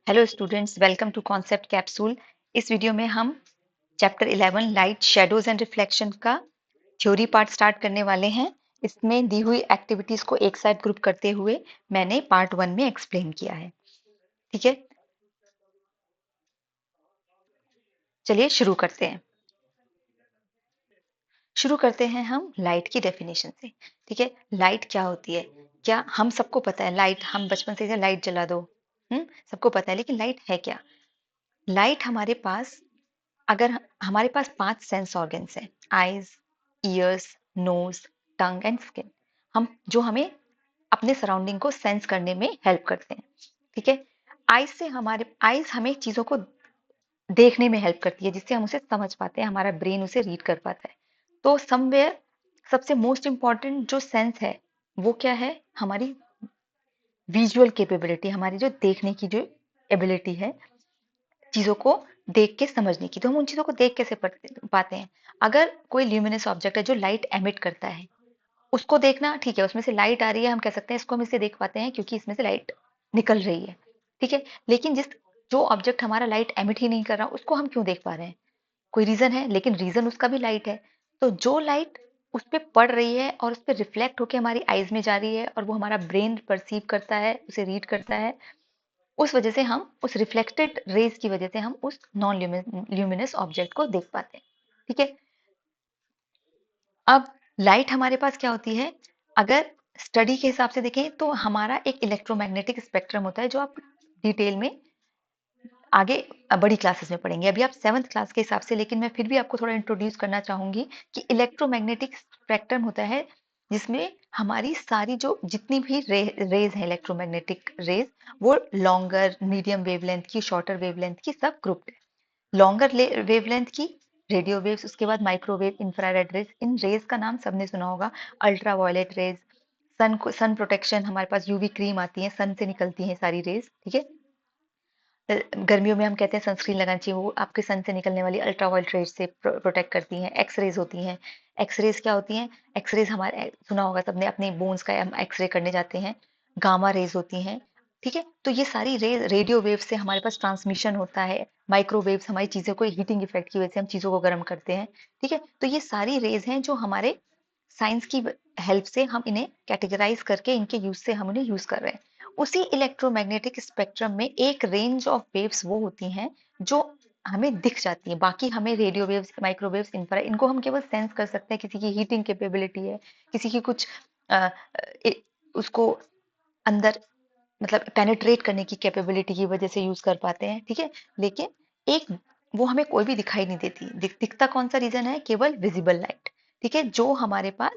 Hello students, welcome to concept capsule. इस video में हम chapter 11 light shadows and reflection का थ्योरी पार्ट स्टार्ट करने वाले हैं। इसमें दी हुई एक्टिविटीज को एक साथ ग्रुप करते हुए मैंने पार्ट 1 में एक्सप्लेन किया है। ठीक है, चलिए शुरू करते हैं। शुरू करते हैं हम लाइट की डेफिनेशन से। ठीक है, लाइट क्या होती है? क्या हम सबको पता है लाइट? हम बचपन से लाइट जला दो, सबको पता है, लेकिन लाइट है क्या? लाइट हमारे पास, अगर हमारे पास 5 सेंस ऑर्गन्स हैं, eyes, ears, nose, tongue and skin, हम जो हमें अपने सराउंडिंग को सेंस करने में हेल्प करते हैं। ठीक है, आईज से, हमारे आईज हमें चीजों को देखने में हेल्प करती है, जिससे हम उसे समझ पाते हैं, हमारा ब्रेन उसे रीड कर पाता है। तो समवेयर सबसे मोस्ट इंपॉर्टेंट जो सेंस है वो क्या है? हमारी विजुअल कैपेबिलिटी, हमारी जो देखने की जो एबिलिटी है, चीजों को देख के समझने की। तो हम उन चीजों को देख कैसे पाते हैं? अगर कोई ल्यूमिनस ऑब्जेक्ट है जो लाइट एमिट करता है, उसको देखना ठीक है, उसमें से लाइट आ रही है, हम कह सकते हैं इसको हम इससे देख पाते हैं क्योंकि इसमें से लाइट निकल रही है। ठीक है, लेकिन जो ऑब्जेक्ट हमारा लाइट एमिट ही नहीं कर रहा, उसको हम क्यों देख पा रहे हैं? कोई रीजन है, लेकिन रीजन उसका भी लाइट है। तो जो लाइट उस पर पड़ रही है और उस पर रिफ्लेक्ट होकर हमारी आईज में जा रही है और वो हमारा ब्रेन परसीव करता है, उसे रीड करता है, उस वजह से हम उस रिफ्लेक्टेड रेज की वजह से हम उस नॉन ल्यूमिनस ऑब्जेक्ट को देख पाते हैं। ठीक है, अब लाइट हमारे पास क्या होती है? अगर स्टडी के हिसाब से देखें तो हमारा एक इलेक्ट्रोमैग्नेटिक स्पेक्ट्रम होता है, जो आप डिटेल में आगे बड़ी क्लासेस में पढ़ेंगे। अभी आप 7th क्लास के हिसाब से, लेकिन मैं फिर भी आपको थोड़ा इंट्रोड्यूस करना चाहूंगी कि इलेक्ट्रोमैग्नेटिक स्पेक्ट्रम होता है जिसमें हमारी सारी जो जितनी भी रेज है, इलेक्ट्रोमैग्नेटिक रेज, वो लॉन्गर, मीडियम वेवलेंथ की, शॉर्टर वेवलेंथ की, सब ग्रुप्ड है। लॉन्गर वेवलेंथ की रेडियो वेव्स, उसके बाद माइक्रोवेव, इंफ्रारेड रेज। इन रेज का नाम सबने सुना होगा। Ultraviolet rays, sun protection, हमारे पास यूवी क्रीम आती है, सन से निकलती है सारी रेज। ठीक है, गर्मियों में हम कहते हैं सनस्क्रीन लगानी चाहिए, वो आपके सन से निकलने वाली अल्ट्रावायलेट रेज से प्रोटेक्ट करती हैं। एक्सरेज होती हैं। एक्सरेज क्या होती हैं? एक्सरेज हमारे सुना होगा सबने, अपने बोन्स का हम एक्सरे करने जाते हैं। गामा रेज होती हैं। ठीक है, तो ये सारी रेज, रेडियो वेव से हमारे पास ट्रांसमिशन होता है। माइक्रोवेव्स हमारी चीजों को हीटिंग इफेक्ट की वजह से हम चीजों को गर्म करते हैं। ठीक है, तो ये सारी रेज हैं जो हमारे साइंस की हेल्प से हम इन्हें कैटेगराइज करके इनके यूज से हम इन्हें यूज कर रहे हैं। उसी इलेक्ट्रोमैग्नेटिक स्पेक्ट्रम में एक रेंज ऑफ वेव्स वो होती हैं जो हमें दिख जाती है। बाकी हमें रेडियो वेव्स, माइक्रोवेव्स, इंफ्रा, इनको हम केवल सेंस कर सकते हैं। किसी की हीटिंग कैपेबिलिटी है, किसी की कुछ आ, उसको अंदर, मतलब पेनिट्रेट करने की कैपेबिलिटी की वजह से यूज कर पाते हैं। ठीक है, लेकिन एक वो हमें कोई भी दिखाई नहीं देती। दिखता कौन सा रीजन है? केवल विजिबल लाइट। ठीक है, जो हमारे पास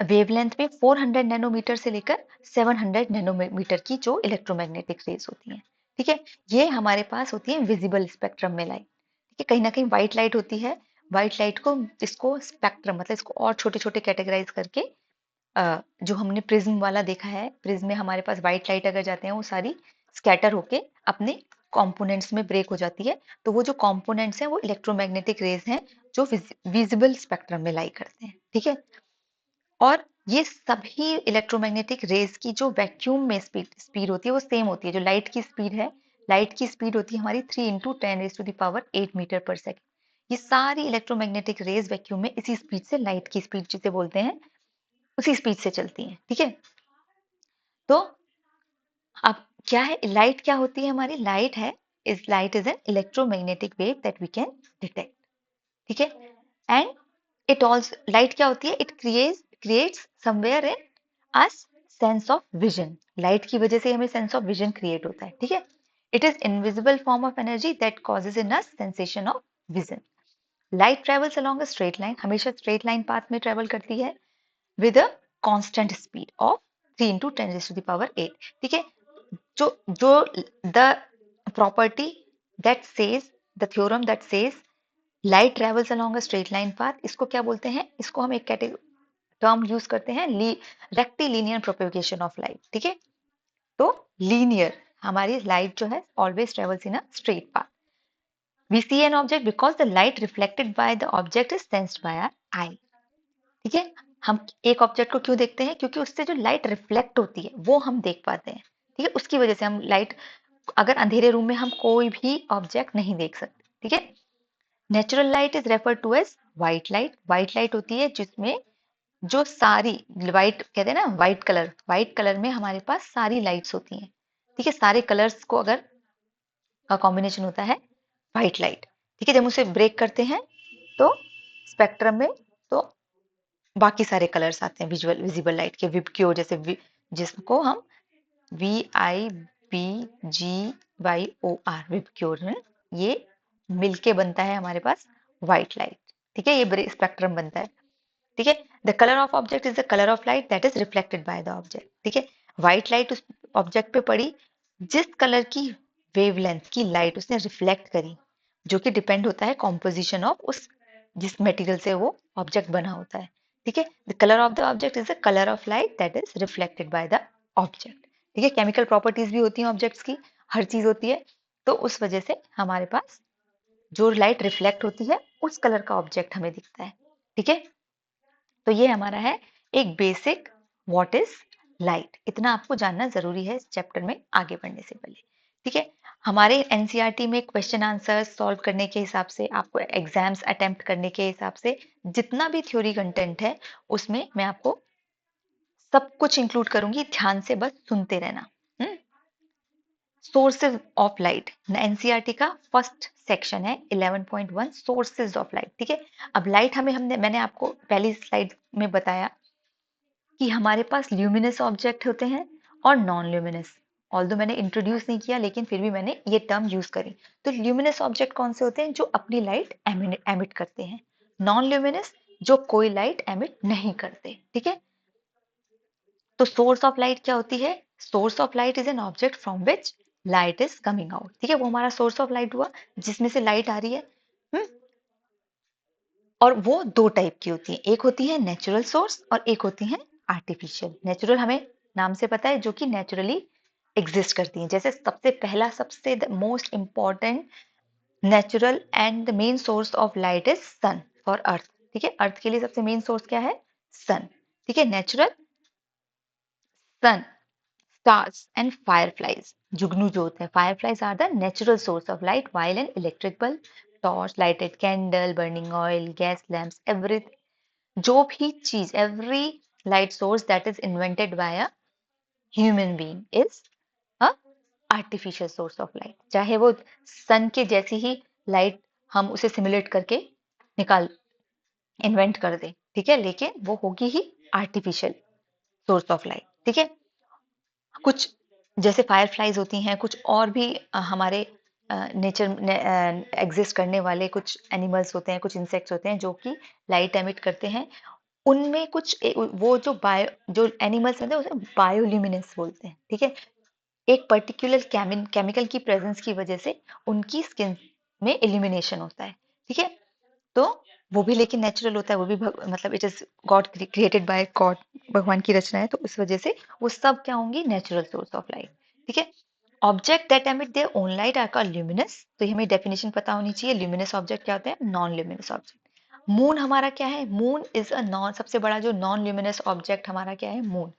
वेवलेंथ में 400 नैनोमीटर से लेकर 700 नैनोमीटर की जो इलेक्ट्रोमैग्नेटिक रेज होती हैं। ठीक है, ये हमारे पास होती है विजिबल स्पेक्ट्रम में लाइट। ठीक है, कहीं ना कहीं व्हाइट लाइट होती है। व्हाइट लाइट को, इसको स्पेक्ट्रम, मतलब इसको और छोटे छोटे कैटेगराइज करके, जो हमने प्रिज्म वाला देखा है, प्रिज्म में हमारे पास व्हाइट लाइट अगर जाते हैं, वो सारी स्कैटर होके अपने कंपोनेंट्स में ब्रेक हो जाती है। तो वो जो कंपोनेंट्स हैं वो इलेक्ट्रोमैग्नेटिक रेज हैं जो विजिबल स्पेक्ट्रम में लाई करते हैं। ठीक है, और ये सभी इलेक्ट्रोमैग्नेटिक रेज की जो वैक्यूम में स्पीड होती है वो सेम होती है जो लाइट की स्पीड है। लाइट की स्पीड होती है हमारी 3 × 10⁻⁴ मीटर पर सेकेंड। ये सारी इलेक्ट्रोमैग्नेटिक रेज वैक्यूम में इसी स्पीड से, लाइट की स्पीड जिसे बोलते हैं, उसी स्पीड से चलती हैं। ठीक है, तो अब क्या है लाइट? क्या होती है हमारी लाइट? है is light is an electromagnetic wave that we can detect. ठीक है, एंड इट ऑल्सो, लाइट क्या होती है? It creates somewhere in us sense of vision. Light की वजह से हमें सेंस ऑफ विजन क्रिएट होता है। ठीक है, it is invisible form of energy that causes in us sensation of vision. Light travels along a straight line, हमेशा straight line path में ट्रेवल करती है with a constant speed of 3 × 10⁸ ठीक है, जो the property that says, the theorem that says light travels along a straight line path, इसको क्या बोलते हैं? इसको हम एक टर्म यूज करते हैं, रेक्टिलिनियर प्रोपेगेशन ऑफ लाइट। ठीक है, तो लीनियर, हमारी लाइट जो है always travels in a straight path. We see an object because the light reflected by the object is sensed by our eye. ठीक है, हम एक ऑब्जेक्ट को क्यों देखते हैं? क्योंकि उससे जो लाइट रिफ्लेक्ट होती है वो हम देख पाते हैं। ठीक है, उसकी वजह से हम लाइट अगर अंधेरे रूम में हम कोई भी ऑब्जेक्ट नहीं देख सकते, ठीक है। Natural light is refer to as white light. White light होती है जिसमें जो सारी, व्हाइट कहते हैं ना, व्हाइट कलर में हमारे पास सारी लाइट्स होती हैं, ठीक है। सारे कलर्स को अगर का कॉम्बिनेशन होता है व्हाइट लाइट, ठीक है। जब हम उसे ब्रेक करते हैं तो स्पेक्ट्रम में तो बाकी सारे कलर्स आते हैं विजिबल लाइट के, विबक्यो जैसे जिसको हम VIBGYOR, विबक्योर में ये मिलके बनता है हमारे पास व्हाइट लाइट, ठीक है। ये स्पेक्ट्रम बनता है, ठीक है। The colour of object is the colour of light that is reflected by the object, ठीक है। व्हाइट लाइट उस ऑब्जेक्ट पे पड़ी जिस कलर की वेवलेंथ की लाइट उसने रिफ्लेक्ट करी, जो कि डिपेंड होता है कॉम्पोजिशन ऑफ उस जिस मटेरियल से वो ऑब्जेक्ट बना होता है, ठीक है। The colour of the object is the colour of light that is reflected by the object, ठीक है। केमिकल प्रॉपर्टीज भी होती हैं ऑब्जेक्ट्स की, हर चीज होती है, तो उस वजह से हमारे पास जो लाइट रिफ्लेक्ट होती है उस कलर का ऑब्जेक्ट हमें दिखता है, ठीक है। तो ये हमारा है एक बेसिक व्हाट इज लाइट। इतना आपको जानना जरूरी है इस चैप्टर में आगे बढ़ने से पहले, ठीक है। हमारे एनसीईआरटी में क्वेश्चन आंसर सॉल्व करने के हिसाब से, आपको एग्जाम्स अटेम्प्ट करने के हिसाब से जितना भी थ्योरी कंटेंट है उसमें मैं आपको सब कुछ इंक्लूड करूंगी, ध्यान से बस सुनते रहना। सोर्सेज ऑफ लाइट एनसीईआरटी का फर्स्ट सेक्शन है 11.1 सोर्सेज ऑफ लाइट, ठीक है। अब लाइट मैंने आपको पहली स्लाइड में बताया कि हमारे पास ल्यूमिनस ऑब्जेक्ट होते हैं और नॉन ल्यूमिनस। ऑल्दो मैंने इंट्रोड्यूस नहीं किया लेकिन फिर भी मैंने ये टर्म यूज करी। तो ल्यूमिनस ऑब्जेक्ट कौन से होते हैं? जो अपनी लाइट एमिट करते हैं। नॉन ल्यूमिनस जो कोई लाइट एमिट नहीं करते, ठीक है। तो सोर्स ऑफ लाइट क्या होती है? Source of light is an object from which light is coming out, ठीक है। वो हमारा सोर्स ऑफ लाइट हुआ जिसमें से लाइट आ रही है। हम्म और वो दो टाइप की होती है, एक होती है नेचुरल सोर्स और एक होती है आर्टिफिशियल। नेचुरल हमें नाम से पता है, जो कि नेचुरली एग्जिस्ट करती हैं। जैसे सबसे पहला, सबसे most important natural and the main source of light is sun for earth, ठीक है। अर्थ के लिए सबसे मेन सोर्स क्या है? सन, ठीक है। Natural sun, stars and fireflies, जुगनू जो होते हैं, fireflies are the natural source of light, while an electric bulb, torch, lighted candle, burning oil, gas lamps, everything, जो भी चीज, every light source that is invented by a human being is a artificial source of light। चाहे वो सन के जैसी ही light हम उसे simulate करके निकाल इन्वेंट कर दे, ठीक है, लेकिन वो होगी ही आर्टिफिशियल सोर्स ऑफ लाइट, ठीक है। कुछ जैसे फायर फ्लाइज होती हैं, कुछ और भी हमारे नेचर में एग्जिस्ट करने वाले कुछ एनिमल्स होते हैं, कुछ इंसेक्ट्स होते हैं जो कि लाइट एमिट करते हैं। उनमें कुछ वो जो एनिमल्स होते हैं उसे बायोल्यूमिनेंस बोलते हैं, ठीक है। एक पर्टिकुलर केमिकल की प्रेजेंस की वजह से उनकी स्किन में इल्यूमिनेशन होता है, ठीक है। तो वो भी लेकिन नेचुरल होता है, वो भी मतलब it is God created by God, भगवान की रचना है, तो उस वजह से वो सब क्या होंगी? नेचुरल सोर्स ऑफ लाइट, ठीक है। Object that emit their own light are called luminous. तो ये हमें डेफिनेशन पता होनी चाहिए, ल्यूमिनस ऑब्जेक्ट क्या होते हैं? Non luminous object. मून हमारा क्या है? मून इज अ नॉन, सबसे बड़ा जो नॉन ल्यूमिनस ऑब्जेक्ट हमारा क्या है? मून।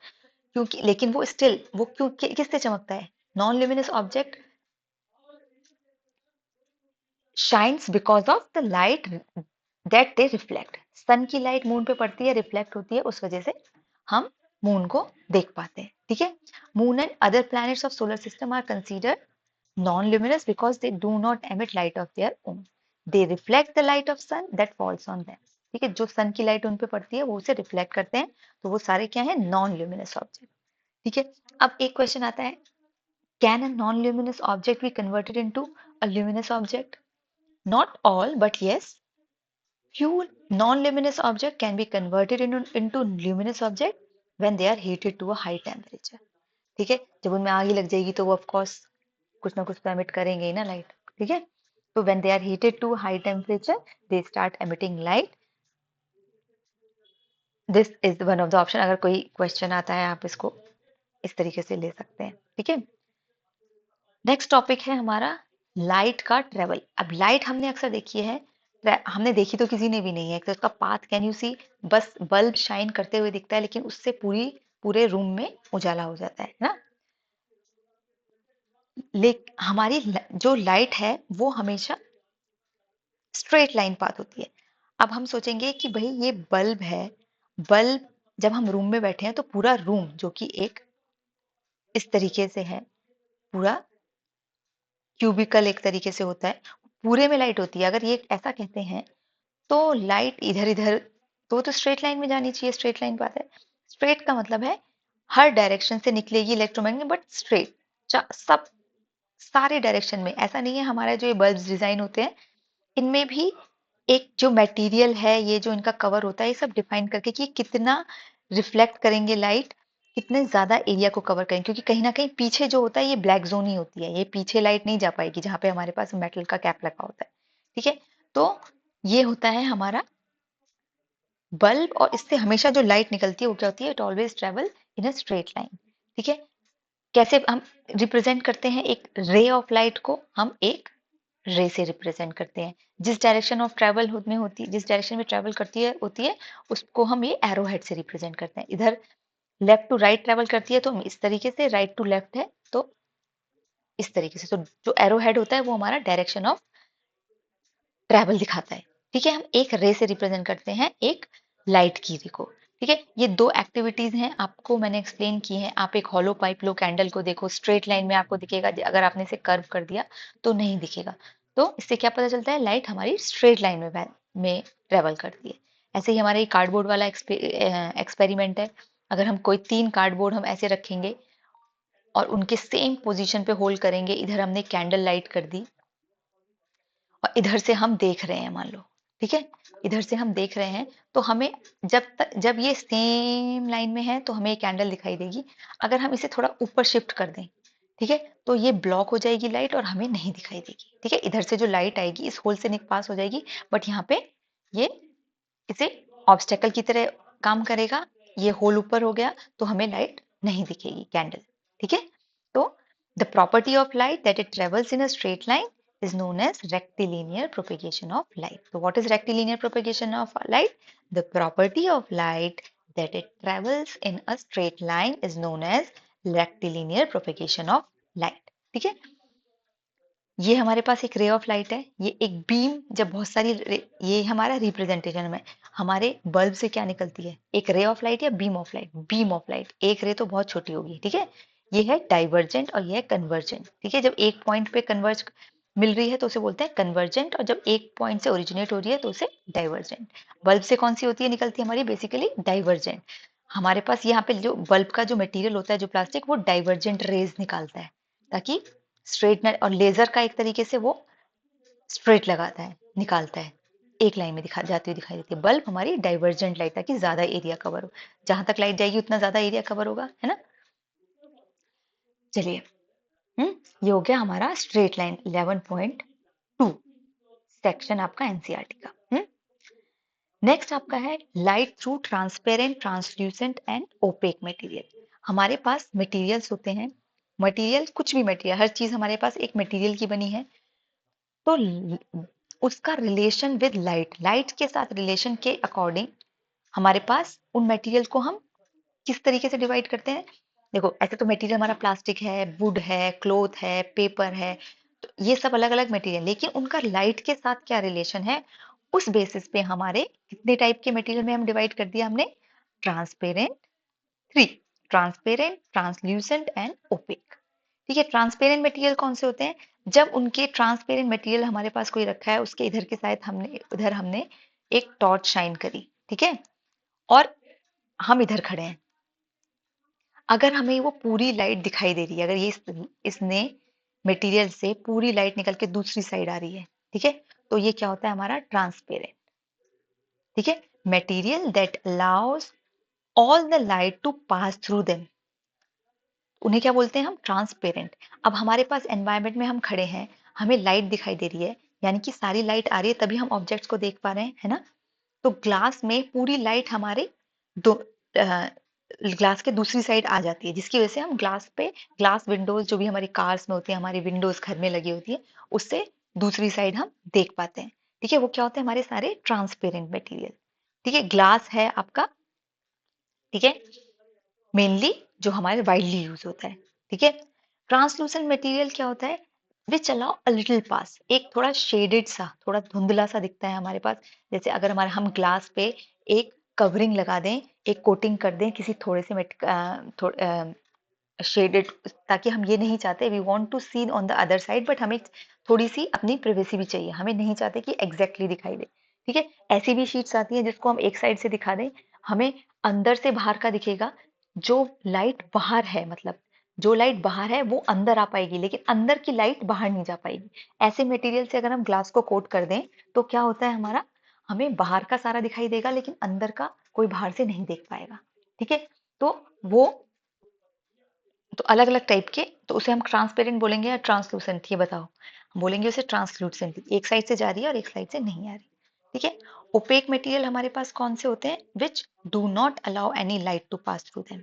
क्योंकि लेकिन वो स्टिल वो क्यों किससे चमकता है? Non luminous object shines because of the light that they reflect. Sun की लाइट मून पे पड़ती है, रिफ्लेक्ट होती है, उस वजह से हम मून को देख पाते हैं, ठीक है। Moon and other planets of solar system are considered non luminous because they do not emit light of their own, they reflect the light of sun that falls on them, ठीक है। जो सन की लाइट उन पे पड़ती है वो उसे रिफ्लेक्ट करते हैं, तो वो सारे क्या है? नॉन ल्यूमिनस ऑब्जेक्ट, ठीक है। अब एक क्वेश्चन आता है, can a non luminous object be converted into a luminous object? Not all, but yes, few non-luminous objects can be converted into luminous object when they are heated to a high temperature, ठीक है। जब उनमें आग ही लग जाएगी तो वो of course कुछ ना कुछ तो एमिट करेंगे ही ना लाइट, ठीक है। तो when they are heated to high temperature they start emitting light। this is one of the option। अगर कोई क्वेश्चन आता है आप इसको इस तरीके से ले सकते हैं, ठीक है। नेक्स्ट टॉपिक है हमारा लाइट का ट्रेवल। अब लाइट हमने अक्सर देखी है, हमने देखी तो किसी ने भी नहीं है, तो उसका पाथ कैन यू सी? बस बल्ब शाइन करते हुए दिखता है लेकिन उससे पूरे रूम में उजाला हो जाता है ना। हमारी जो लाइट है वो हमेशा स्ट्रेट लाइन पाथ होती है। अब हम सोचेंगे कि भाई ये बल्ब है, बल्ब जब हम रूम में बैठे हैं तो पूरा रूम जो कि एक इस तरीके से है, पूरा क्यूबिकल एक तरीके से होता है, पूरे में लाइट होती है। अगर ये ऐसा कहते हैं तो लाइट इधर इधर तो स्ट्रेट लाइन में जानी चाहिए, स्ट्रेट लाइन पाथ है। स्ट्रेट का मतलब है हर डायरेक्शन से निकलेगी इलेक्ट्रोमैग्नेट, बट स्ट्रेट, सब सारे डायरेक्शन में। ऐसा नहीं है, हमारा जो ये बल्ब डिजाइन होते हैं इनमें भी एक जो मटेरियल है, ये जो इनका कवर होता है, ये सब डिफाइन करके कि कितना रिफ्लेक्ट करेंगे लाइट, कितने ज्यादा एरिया को कवर करेंगे, क्योंकि कहीं ना कहीं पीछे जो होता है ये ब्लैक जोन ही होती है, ये पीछे लाइट नहीं जा पाएगी जहां पे हमारे पास मेटल का कैप लगा होता है। ठीक है, तो ये होता है हमारा बल्ब, और इससे हमेशा जो लाइट निकलती है वो क्या होती है, it always travel in a straight line. ठीक है, कैसे हम रिप्रेजेंट करते हैं एक रे ऑफ लाइट को, हम एक रे से रिप्रेजेंट करते हैं। जिस डायरेक्शन ऑफ ट्रेवल में होती है, जिस डायरेक्शन में ट्रेवल करती है होती है, उसको हम ये एरो हेड से रिप्रेजेंट करते हैं। इधर लेफ्ट टू राइट ट्रेवल करती है तो हम इस तरीके से, राइट टू लेफ्ट है तो इस तरीके से। तो जो एरो हेड होता है वो हमारा डायरेक्शन ऑफ ट्रैवल दिखाता है। ठीक है, हम एक रे से रिप्रेजेंट करते हैं एक लाइट की रे को। ठीक है, ये दो एक्टिविटीज हैं, आपको मैंने एक्सप्लेन की हैं। आप एक हॉलो पाइप लो, कैंडल को देखो, स्ट्रेट लाइन में आपको दिखेगा, अगर आपने इसे कर्व कर दिया तो नहीं दिखेगा। तो इससे क्या पता चलता है, लाइट हमारी स्ट्रेट लाइन में ट्रेवल करती है। ऐसे ही हमारा ये कार्डबोर्ड वाला एक्सपेरिमेंट है। अगर हम कोई 3 कार्डबोर्ड हम ऐसे रखेंगे और उनके सेम पोजीशन पे होल्ड करेंगे, इधर हमने कैंडल लाइट कर दी और इधर से हम देख रहे हैं, मान लो, ठीक है, इधर से हम देख रहे हैं, तो हमें जब ये सेम लाइन में है तो हमें ये कैंडल दिखाई देगी। अगर हम इसे थोड़ा ऊपर शिफ्ट कर दें, ठीक है, तो ये ब्लॉक हो जाएगी लाइट और हमें नहीं दिखाई देगी। ठीक है, इधर से जो लाइट आएगी इस होल से पास हो जाएगी, बट यहाँ पे ये इसे ऑब्स्टेकल की तरह काम करेगा। ये होल ऊपर हो गया तो हमें लाइट नहीं दिखेगी, कैंडल। ठीक है, तो the property of light that it travels in a straight line is known as rectilinear propagation of light. So what is rectilinear propagation of light? The property of light that it travels in a straight line is known as rectilinear propagation of light. ठीक है, ये हमारे पास एक ray of light है, ये एक beam, जब बहुत सारी ये हमारा रिप्रेजेंटेशन में हमारे बल्ब से क्या निकलती है, एक रे ऑफ लाइट या beam of light. Beam of light, एक रे तो बहुत छोटी होगी, ठीक है, ये है डाइवर्जेंट और ये है कन्वर्जेंट। ठीक है, जब एक पॉइंट पे कन्वर्ज मिल रही है तो उसे बोलते हैं कन्वर्जेंट, और जब एक पॉइंट से ओरिजिनेट हो रही है तो उसे डाइवर्जेंट। बल्ब से कौन सी होती है, निकलती है हमारी बेसिकली डाइवर्जेंट। हमारे पास यहाँ पे जो बल्ब का जो मटेरियल होता है, जो प्लास्टिक, वो डाइवर्जेंट रेज निकालता है, ताकि स्ट्रेटनर, और लेजर का एक तरीके से वो स्ट्रेट लगाता है, निकालता है, एक लाइन में दिखा जाती हुई दिखाई देती है। बल्ब हमारी डाइवर्जेंट लाइट, ताकि ज्यादा एरिया कवर हो, जहां तक लाइट जाएगी उतना ज्यादा एरिया कवर होगा, है ना। चलिए, ये हो गया हमारा स्ट्रेट लाइन 11.2 सेक्शन आपका एनसीईआरटी का। नेक्स्ट आपका है light through transparent, translucent and opaque material. हमारे पास मटेरियल्स होते हैं, मटेरियल, कुछ भी मटेरियल, हर चीज हमारे पास एक मटेरियल की बनी है, तो उसका रिलेशन विद लाइट, लाइट के साथ रिलेशन के अकॉर्डिंग हमारे पास उन मटेरियल को हम किस तरीके से डिवाइड करते हैं। देखो, ऐसे तो मटेरियल हमारा प्लास्टिक है, वुड है, क्लोथ है, पेपर है, तो ये सब अलग अलग मटेरियल, लेकिन उनका लाइट के साथ क्या रिलेशन है, उस बेसिस पे हमारे कितने टाइप के मटेरियल में हम डिवाइड कर दिया हमने, transparent, 3, transparent, translucent and opaque. ठीक है, ट्रांसपेरेंट मटेरियल कौन से होते हैं, जब उनके ट्रांसपेरेंट मटेरियल हमारे पास कोई रखा है, उसके इधर के साइड हमने, उधर हमने एक टॉर्च शाइन करी, ठीक है, और हम इधर खड़े हैं, अगर हमें वो पूरी लाइट दिखाई दे रही है, अगर ये इसने मटेरियल से पूरी लाइट निकल के दूसरी साइड आ रही है, ठीक है, तो ये क्या होता है हमारा ट्रांसपेरेंट। ठीक है, material that allows all the light to pass through them, उन्हें क्या बोलते हैं हम, ट्रांसपेरेंट। अब हमारे पास एनवायरनमेंट में हम खड़े हैं, हमें लाइट दिखाई दे रही है, यानी कि सारी लाइट आ रही है, तभी हम ऑब्जेक्ट्स को देख पा रहे हैं, है ना। तो ग्लास में पूरी लाइट हमारे दो ग्लास के दूसरी साइड आ जाती है, जिसकी वजह से हम ग्लास पे, ग्लास विंडोज जो भी हमारी कार्स में होती है, हमारी विंडोज घर में लगी होती है, उससे दूसरी साइड हम देख पाते हैं। ठीक है, वो क्या होते हैं हमारे सारे ट्रांसपेरेंट मटेरियल। ठीक है, ग्लास है आपका, ठीक है, मेनली जो हमारे वाइडली यूज होता है। ठीक है, ट्रांसलूसेंट मटेरियल क्या होता है? विच अलाउ अ लिटिल पास, एक थोड़ा शेडेड सा, थोड़ा धुंधला सा दिखता है हमारे पास। जैसे अगर हमारे हम ग्लास पे एक कवरिंग लगा दें, एक कोटिंग कर दें किसी थोड़े से शेडेड, ताकि हम ये नहीं चाहते, we want to see on the other side, but हमें थोड़ी सी अपनी प्रिवेसी भी चाहिए, हमें नहीं चाहते कि एग्जैक्टली दिखाई दे। ठीक है, ऐसी भी शीट्स आती है जिसको हम एक साइड से दिखा दें, हमें अंदर से बाहर का दिखेगा, जो लाइट बाहर है, मतलब जो लाइट बाहर है वो अंदर आ पाएगी, लेकिन अंदर की लाइट बाहर नहीं जा पाएगी। ऐसे मटेरियल से अगर हम ग्लास को कोट कर दें तो क्या होता है हमारा, हमें बाहर का सारा दिखाई देगा लेकिन अंदर का कोई बाहर से नहीं देख पाएगा। ठीक है, तो वो तो अलग अलग टाइप के, तो उसे हम ट्रांसपेरेंट बोलेंगे या ट्रांसलूसेंट, ये बताओ। हम बोलेंगे उसे ट्रांसलूसेंट, एक साइड से जा रही है और एक साइड से नहीं आ रही। ठीक है, ओपेक मटेरियल हमारे पास कौन से होते हैं? Which do not allow any light to pass through them.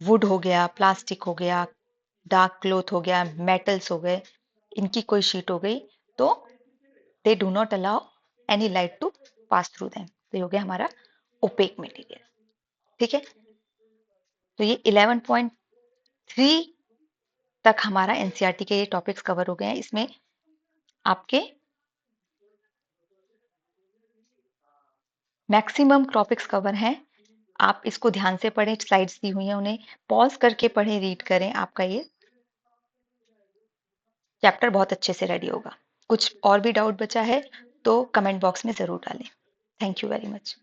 Wood हो गया, प्लास्टिक हो गया, डार्क क्लोथ हो गया, मेटल्स हो गए, इनकी कोई शीट हो गई, तो they do not allow any light to pass through them, तो ये हो गया हमारा ओपेक मटेरियल। ठीक है, तो ये 11.3 तक हमारा एनसीईआरटी के ये टॉपिक्स कवर हो गए हैं। इसमें आपके मैक्सिमम टॉपिक्स कवर हैं। आप इसको ध्यान से पढ़ें, स्लाइड्स दी हुई हैं, उन्हें पॉज करके पढ़ें, रीड करें, आपका ये चैप्टर बहुत अच्छे से रेडी होगा। कुछ और भी डाउट बचा है तो कमेंट बॉक्स में ज़रूर डालें। Thank you very much.